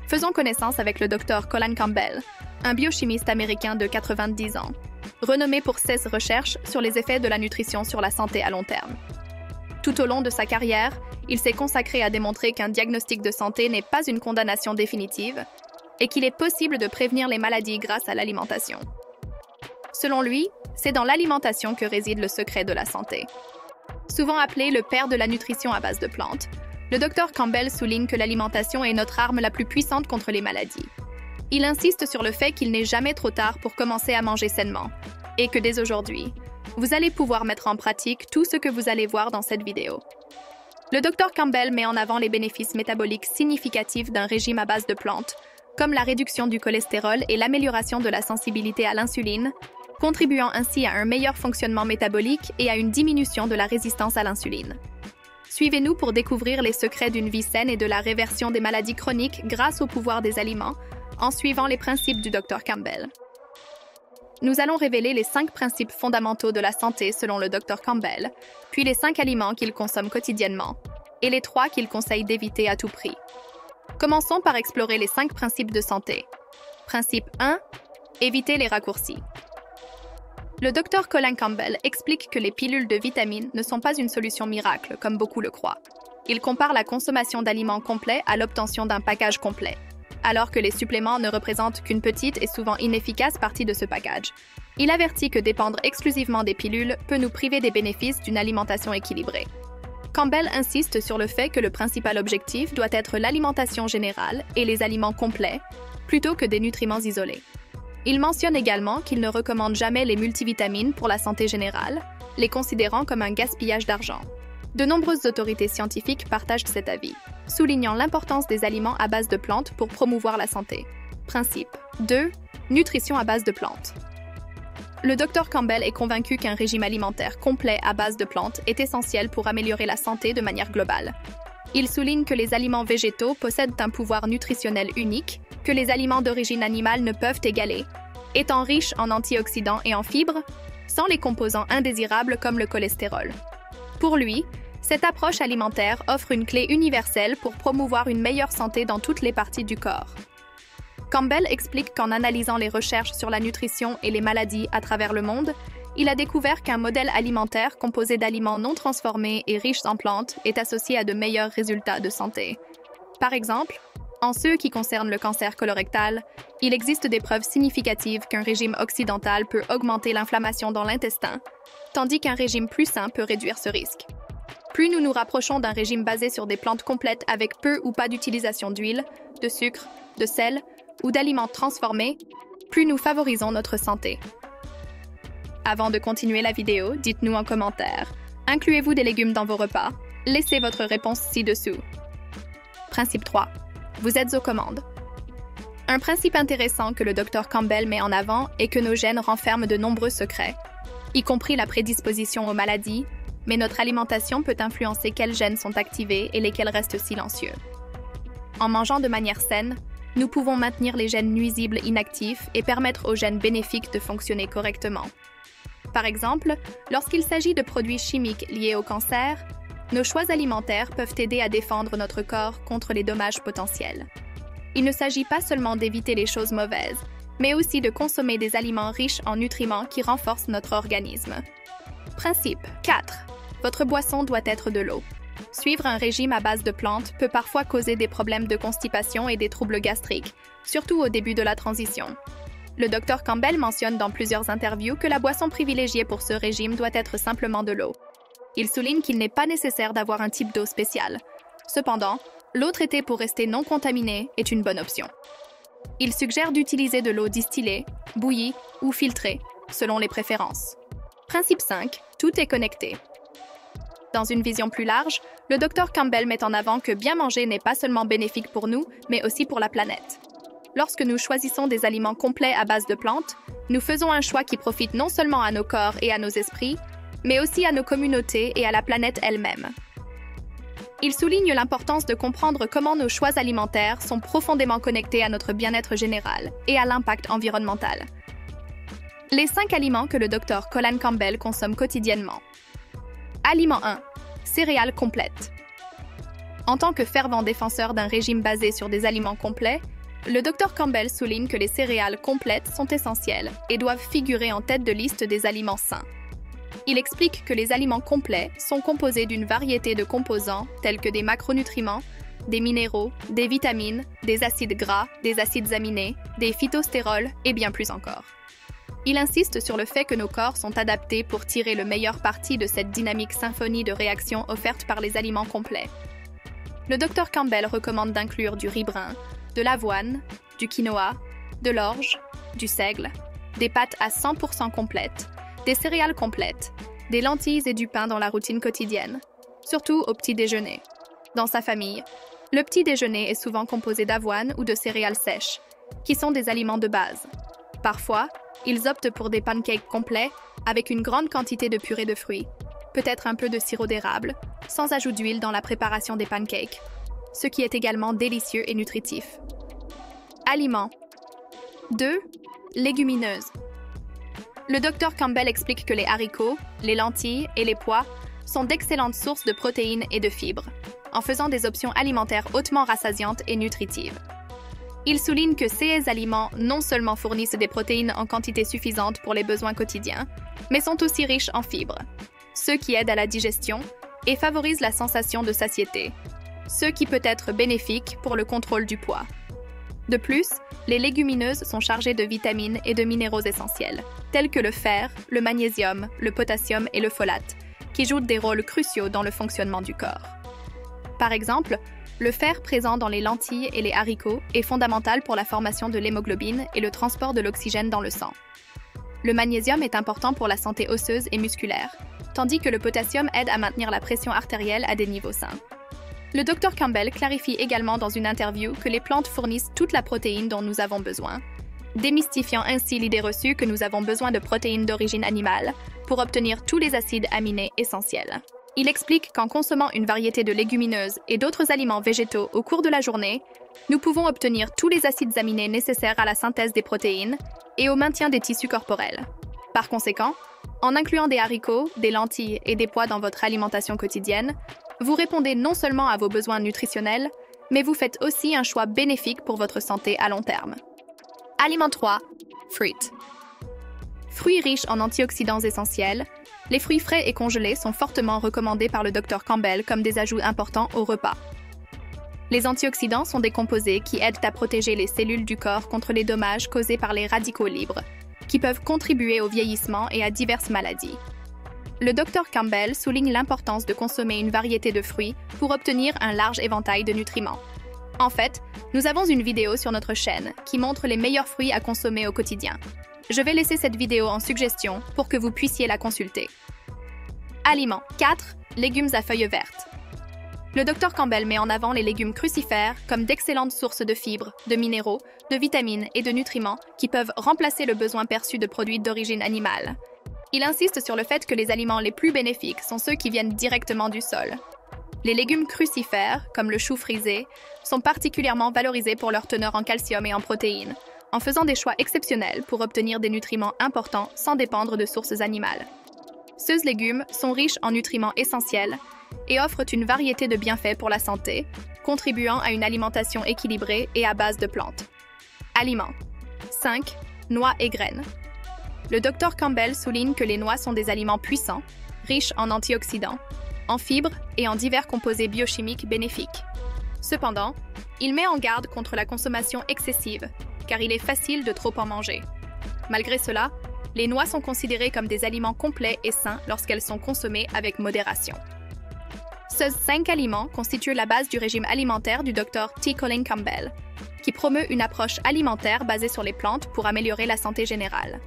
Faisons connaissance avec le Dr Colin Campbell, un biochimiste américain de 90 ans, renommé pour ses recherches sur les effets de la nutrition sur la santé à long terme. Tout au long de sa carrière, il s'est consacré à démontrer qu'un diagnostic de santé n'est pas une condamnation définitive et qu'il est possible de prévenir les maladies grâce à l'alimentation. Selon lui, c'est dans l'alimentation que réside le secret de la santé. Souvent appelé le père de la nutrition à base de plantes, le Dr Campbell souligne que l'alimentation est notre arme la plus puissante contre les maladies. Il insiste sur le fait qu'il n'est jamais trop tard pour commencer à manger sainement et que dès aujourd'hui, vous allez pouvoir mettre en pratique tout ce que vous allez voir dans cette vidéo. Le Dr Campbell met en avant les bénéfices métaboliques significatifs d'un régime à base de plantes, comme la réduction du cholestérol et l'amélioration de la sensibilité à l'insuline, contribuant ainsi à un meilleur fonctionnement métabolique et à une diminution de la résistance à l'insuline. Suivez-nous pour découvrir les secrets d'une vie saine et de la réversion des maladies chroniques grâce au pouvoir des aliments, en suivant les principes du Dr Campbell. Nous allons révéler les 5 principes fondamentaux de la santé selon le Dr Campbell, puis les 5 aliments qu'il consomme quotidiennement, et les 3 qu'il conseille d'éviter à tout prix. Commençons par explorer les 5 principes de santé. Principe 1. Éviter les raccourcis. Le Dr Colin Campbell explique que les pilules de vitamines ne sont pas une solution miracle, comme beaucoup le croient. Il compare la consommation d'aliments complets à l'obtention d'un package complet, alors que les suppléments ne représentent qu'une petite et souvent inefficace partie de ce package. Il avertit que dépendre exclusivement des pilules peut nous priver des bénéfices d'une alimentation équilibrée. Campbell insiste sur le fait que le principal objectif doit être l'alimentation générale et les aliments complets, plutôt que des nutriments isolés. Il mentionne également qu'il ne recommande jamais les multivitamines pour la santé générale, les considérant comme un gaspillage d'argent. De nombreuses autorités scientifiques partagent cet avis, soulignant l'importance des aliments à base de plantes pour promouvoir la santé. Principe 2. Nutrition à base de plantes. Le Dr Campbell est convaincu qu'un régime alimentaire complet à base de plantes est essentiel pour améliorer la santé de manière globale. Il souligne que les aliments végétaux possèdent un pouvoir nutritionnel unique, que les aliments d'origine animale ne peuvent égaler, étant riches en antioxydants et en fibres, sans les composants indésirables comme le cholestérol. Pour lui, cette approche alimentaire offre une clé universelle pour promouvoir une meilleure santé dans toutes les parties du corps. Campbell explique qu'en analysant les recherches sur la nutrition et les maladies à travers le monde, il a découvert qu'un modèle alimentaire composé d'aliments non transformés et riches en plantes est associé à de meilleurs résultats de santé. Par exemple, en ce qui concerne le cancer colorectal, il existe des preuves significatives qu'un régime occidental peut augmenter l'inflammation dans l'intestin, tandis qu'un régime plus sain peut réduire ce risque. Plus nous nous rapprochons d'un régime basé sur des plantes complètes avec peu ou pas d'utilisation d'huile, de sucre, de sel ou d'aliments transformés, plus nous favorisons notre santé. Avant de continuer la vidéo, dites-nous en commentaire. Incluez-vous des légumes dans vos repas? Laissez votre réponse ci-dessous. Principe 3. Vous êtes aux commandes. Un principe intéressant que le Dr Campbell met en avant est que nos gènes renferment de nombreux secrets, y compris la prédisposition aux maladies, mais notre alimentation peut influencer quels gènes sont activés et lesquels restent silencieux. En mangeant de manière saine, nous pouvons maintenir les gènes nuisibles inactifs et permettre aux gènes bénéfiques de fonctionner correctement. Par exemple, lorsqu'il s'agit de produits chimiques liés au cancer, nos choix alimentaires peuvent aider à défendre notre corps contre les dommages potentiels. Il ne s'agit pas seulement d'éviter les choses mauvaises, mais aussi de consommer des aliments riches en nutriments qui renforcent notre organisme. Principe 4. Votre boisson doit être de l'eau. Suivre un régime à base de plantes peut parfois causer des problèmes de constipation et des troubles gastriques, surtout au début de la transition. Le Dr Campbell mentionne dans plusieurs interviews que la boisson privilégiée pour ce régime doit être simplement de l'eau. Il souligne qu'il n'est pas nécessaire d'avoir un type d'eau spécial. Cependant, l'eau traitée pour rester non contaminée est une bonne option. Il suggère d'utiliser de l'eau distillée, bouillie ou filtrée, selon les préférences. Principe 5. Tout est connecté. Dans une vision plus large, le Dr Campbell met en avant que bien manger n'est pas seulement bénéfique pour nous, mais aussi pour la planète. Lorsque nous choisissons des aliments complets à base de plantes, nous faisons un choix qui profite non seulement à nos corps et à nos esprits, mais aussi à nos communautés et à la planète elle-même. Il souligne l'importance de comprendre comment nos choix alimentaires sont profondément connectés à notre bien-être général et à l'impact environnemental. Les 5 aliments que le Dr Colin Campbell consomme quotidiennement. Aliment 1. Céréales complètes. En tant que fervent défenseur d'un régime basé sur des aliments complets, le Dr Campbell souligne que les céréales complètes sont essentielles et doivent figurer en tête de liste des aliments sains. Il explique que les aliments complets sont composés d'une variété de composants tels que des macronutriments, des minéraux, des vitamines, des acides gras, des acides aminés, des phytostérols et bien plus encore. Il insiste sur le fait que nos corps sont adaptés pour tirer le meilleur parti de cette dynamique symphonie de réactions offerte par les aliments complets. Le Dr Campbell recommande d'inclure du riz brun, de l'avoine, du quinoa, de l'orge, du seigle, des pâtes à 100% complètes, des céréales complètes, des lentilles et du pain dans la routine quotidienne, surtout au petit déjeuner. Dans sa famille, le petit déjeuner est souvent composé d'avoine ou de céréales sèches, qui sont des aliments de base. Parfois, ils optent pour des pancakes complets avec une grande quantité de purée de fruits, peut-être un peu de sirop d'érable, sans ajout d'huile dans la préparation des pancakes, ce qui est également délicieux et nutritif. Aliments. 2. Légumineuses. Le Dr Campbell explique que les haricots, les lentilles et les pois sont d'excellentes sources de protéines et de fibres, en faisant des options alimentaires hautement rassasiantes et nutritives. Il souligne que ces aliments non seulement fournissent des protéines en quantité suffisante pour les besoins quotidiens, mais sont aussi riches en fibres, ce qui aide à la digestion et favorise la sensation de satiété, ce qui peut être bénéfique pour le contrôle du poids. De plus, les légumineuses sont chargées de vitamines et de minéraux essentiels, tels que le fer, le magnésium, le potassium et le folate, qui jouent des rôles cruciaux dans le fonctionnement du corps. Par exemple, le fer présent dans les lentilles et les haricots est fondamental pour la formation de l'hémoglobine et le transport de l'oxygène dans le sang. Le magnésium est important pour la santé osseuse et musculaire, tandis que le potassium aide à maintenir la pression artérielle à des niveaux sains. Le Dr Campbell clarifie également dans une interview que les plantes fournissent toute la protéine dont nous avons besoin, démystifiant ainsi l'idée reçue que nous avons besoin de protéines d'origine animale pour obtenir tous les acides aminés essentiels. Il explique qu'en consommant une variété de légumineuses et d'autres aliments végétaux au cours de la journée, nous pouvons obtenir tous les acides aminés nécessaires à la synthèse des protéines et au maintien des tissus corporels. Par conséquent, en incluant des haricots, des lentilles et des pois dans votre alimentation quotidienne, vous répondez non seulement à vos besoins nutritionnels, mais vous faites aussi un choix bénéfique pour votre santé à long terme. Aliment 3. Fruits. Fruits riches en antioxydants essentiels, les fruits frais et congelés sont fortement recommandés par le Dr Campbell comme des ajouts importants au repas. Les antioxydants sont des composés qui aident à protéger les cellules du corps contre les dommages causés par les radicaux libres, qui peuvent contribuer au vieillissement et à diverses maladies. Le Dr Campbell souligne l'importance de consommer une variété de fruits pour obtenir un large éventail de nutriments. En fait, nous avons une vidéo sur notre chaîne qui montre les meilleurs fruits à consommer au quotidien. Je vais laisser cette vidéo en suggestion pour que vous puissiez la consulter. Aliments. 4. Légumes à feuilles vertes. Le Dr Campbell met en avant les légumes crucifères comme d'excellentes sources de fibres, de minéraux, de vitamines et de nutriments qui peuvent remplacer le besoin perçu de produits d'origine animale. Il insiste sur le fait que les aliments les plus bénéfiques sont ceux qui viennent directement du sol. Les légumes crucifères, comme le chou frisé, sont particulièrement valorisés pour leur teneur en calcium et en protéines, en faisant des choix exceptionnels pour obtenir des nutriments importants sans dépendre de sources animales. Ces légumes sont riches en nutriments essentiels et offrent une variété de bienfaits pour la santé, contribuant à une alimentation équilibrée et à base de plantes. Aliments. 5. Noix et graines. Le Dr Campbell souligne que les noix sont des aliments puissants, riches en antioxydants, en fibres et en divers composés biochimiques bénéfiques. Cependant, il met en garde contre la consommation excessive, car il est facile de trop en manger. Malgré cela, les noix sont considérées comme des aliments complets et sains lorsqu'elles sont consommées avec modération. Ces 5 aliments constituent la base du régime alimentaire du Dr T. Colin Campbell, qui promeut une approche alimentaire basée sur les plantes pour améliorer la santé générale.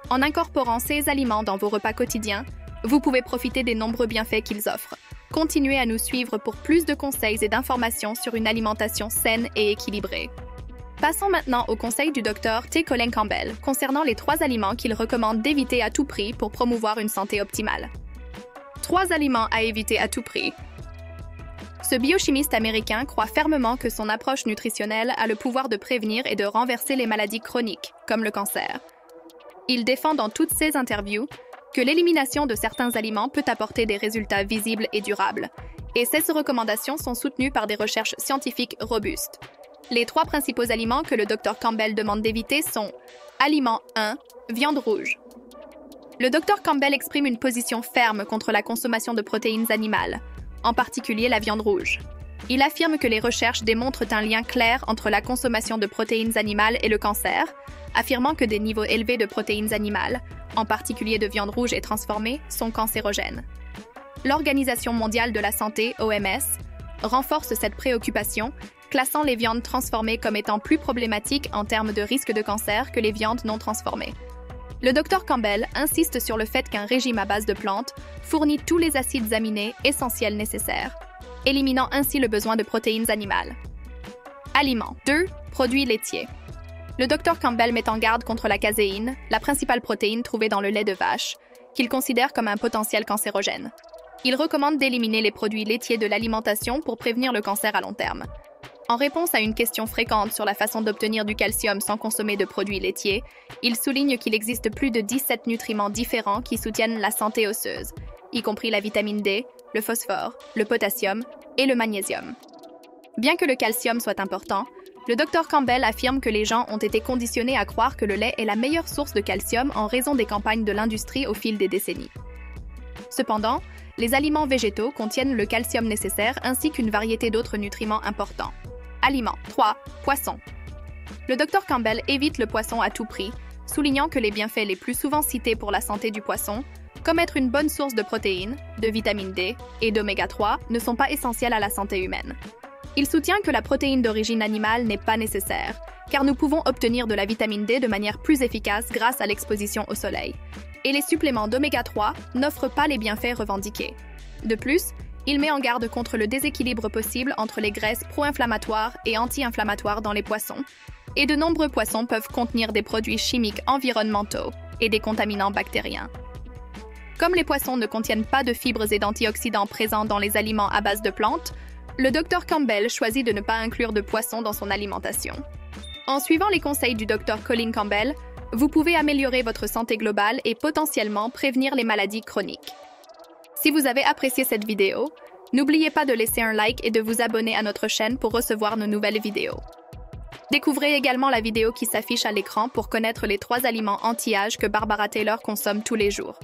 En incorporant ces aliments dans vos repas quotidiens, vous pouvez profiter des nombreux bienfaits qu'ils offrent. Continuez à nous suivre pour plus de conseils et d'informations sur une alimentation saine et équilibrée. Passons maintenant aux conseils du Dr T. Colin Campbell concernant les 3 aliments qu'il recommande d'éviter à tout prix pour promouvoir une santé optimale. 3 aliments à éviter à tout prix. Ce biochimiste américain croit fermement que son approche nutritionnelle a le pouvoir de prévenir et de renverser les maladies chroniques, comme le cancer. Il défend dans toutes ses interviews que l'élimination de certains aliments peut apporter des résultats visibles et durables, et ces recommandations sont soutenues par des recherches scientifiques robustes. Les 3 principaux aliments que le Dr Campbell demande d'éviter sont Aliment 1. Viande rouge. Le Dr Campbell exprime une position ferme contre la consommation de protéines animales, en particulier la viande rouge. Il affirme que les recherches démontrent un lien clair entre la consommation de protéines animales et le cancer, affirmant que des niveaux élevés de protéines animales, en particulier de viande rouge et transformée, sont cancérogènes. L'Organisation mondiale de la santé, OMS, renforce cette préoccupation, classant les viandes transformées comme étant plus problématiques en termes de risque de cancer que les viandes non transformées. Le Dr Campbell insiste sur le fait qu'un régime à base de plantes fournit tous les acides aminés essentiels nécessaires, éliminant ainsi le besoin de protéines animales. Aliments 2. Produits laitiers. Le Dr Campbell met en garde contre la caséine, la principale protéine trouvée dans le lait de vache, qu'il considère comme un potentiel cancérogène. Il recommande d'éliminer les produits laitiers de l'alimentation pour prévenir le cancer à long terme. En réponse à une question fréquente sur la façon d'obtenir du calcium sans consommer de produits laitiers, il souligne qu'il existe plus de 17 nutriments différents qui soutiennent la santé osseuse, y compris la vitamine D, le phosphore, le potassium et le magnésium. Bien que le calcium soit important, le Dr Campbell affirme que les gens ont été conditionnés à croire que le lait est la meilleure source de calcium en raison des campagnes de l'industrie au fil des décennies. Cependant, les aliments végétaux contiennent le calcium nécessaire ainsi qu'une variété d'autres nutriments importants. Aliments 3. Poisson. Le Dr Campbell évite le poisson à tout prix, soulignant que les bienfaits les plus souvent cités pour la santé du poisson, comme être une bonne source de protéines, de vitamine D et d'oméga 3, ne sont pas essentiels à la santé humaine. Il soutient que la protéine d'origine animale n'est pas nécessaire, car nous pouvons obtenir de la vitamine D de manière plus efficace grâce à l'exposition au soleil. Et les suppléments d'oméga 3 n'offrent pas les bienfaits revendiqués. De plus, il met en garde contre le déséquilibre possible entre les graisses pro-inflammatoires et anti-inflammatoires dans les poissons, et de nombreux poissons peuvent contenir des produits chimiques environnementaux et des contaminants bactériens. Comme les poissons ne contiennent pas de fibres et d'antioxydants présents dans les aliments à base de plantes, le Dr Campbell choisit de ne pas inclure de poissons dans son alimentation. En suivant les conseils du Dr Colin Campbell, vous pouvez améliorer votre santé globale et potentiellement prévenir les maladies chroniques. Si vous avez apprécié cette vidéo, n'oubliez pas de laisser un like et de vous abonner à notre chaîne pour recevoir nos nouvelles vidéos. Découvrez également la vidéo qui s'affiche à l'écran pour connaître les 3 aliments anti-âge que Barbara Taylor consomme tous les jours.